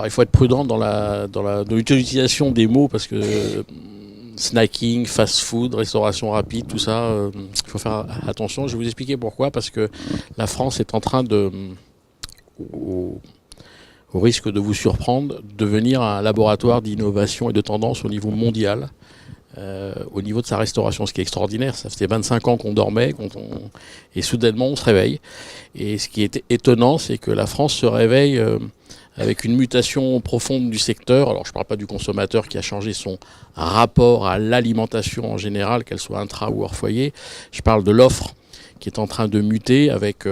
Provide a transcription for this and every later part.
il faut être prudent dans l'utilisation des mots parce que snacking, fast-food, restauration rapide, tout ça, il faut faire attention. Je vais vous expliquer pourquoi. Parce que la France est en train de, au risque de vous surprendre, devenir un laboratoire d'innovation et de tendance au niveau mondial. Au niveau de sa restauration, ce qui est extraordinaire. Ça faisait 25 ans qu'on dormait et soudainement on se réveille. Et ce qui est étonnant, c'est que la France se réveille avec une mutation profonde du secteur. Alors je ne parle pas du consommateur qui a changé son rapport à l'alimentation en général, qu'elle soit intra ou hors foyer. Je parle de l'offre qui est en train de muter avec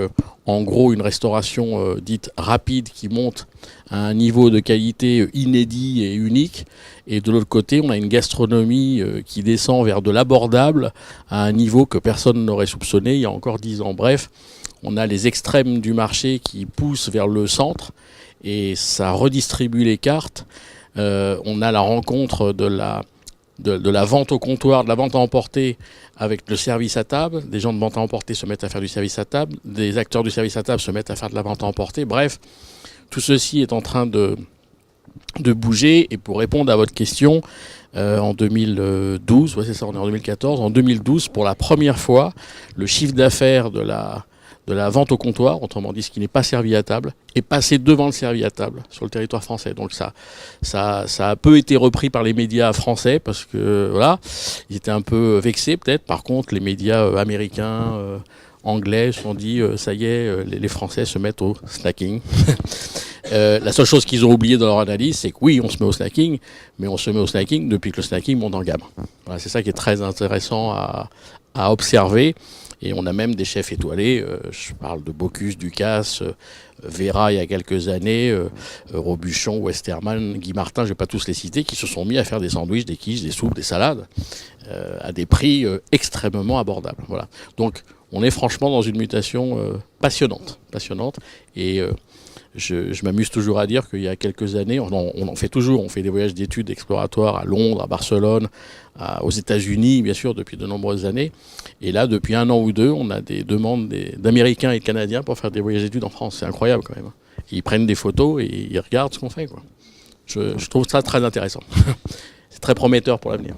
en gros une restauration dite rapide qui monte à un niveau de qualité inédit et unique. Et de l'autre côté, on a une gastronomie qui descend vers de l'abordable à un niveau que personne n'aurait soupçonné il y a encore 10 ans. Bref, on a les extrêmes du marché qui poussent vers le centre et ça redistribue les cartes. On a la rencontre de la vente au comptoir, de la vente à emporter avec le service à table. Des gens de vente à emporter se mettent à faire du service à table. Des acteurs du service à table se mettent à faire de la vente à emporter. Bref, tout ceci est en train de bouger. Et pour répondre à votre question, en 2012, ouais c'est ça, on est en 2014, en 2012, pour la première fois, le chiffre d'affaires de la vente au comptoir, autrement dit ce qui n'est pas servi à table, est passé devant le servi à table sur le territoire français. Donc ça a peu été repris par les médias français parce que voilà, ils étaient un peu vexés peut-être. Par contre, les médias américains, anglais se sont dit ça y est, les Français se mettent au snacking. La seule chose qu'ils ont oublié dans leur analyse, c'est que oui, on se met au snacking, mais on se met au snacking depuis que le snacking monte en gamme. Voilà, c'est ça qui est très intéressant à observer. Et on a même des chefs étoilés, je parle de Bocuse, Ducasse, Vera il y a quelques années, Robuchon, Westermann, Guy Martin, je ne vais pas tous les citer, qui se sont mis à faire des sandwichs, des quiches, des soupes, des salades, à des prix extrêmement abordables. Voilà. Donc on est franchement dans une mutation passionnante. Et je m'amuse toujours à dire qu'il y a quelques années, on en fait toujours, on fait des voyages d'études exploratoires à Londres, à Barcelone, aux États-Unis, bien sûr, depuis de nombreuses années. Et là, depuis 1 an ou 2, on a des demandes d'Américains et de Canadiens pour faire des voyages d'études en France. C'est incroyable quand même. Ils prennent des photos et ils regardent ce qu'on fait, quoi. Je trouve ça très intéressant. C'est très prometteur pour l'avenir.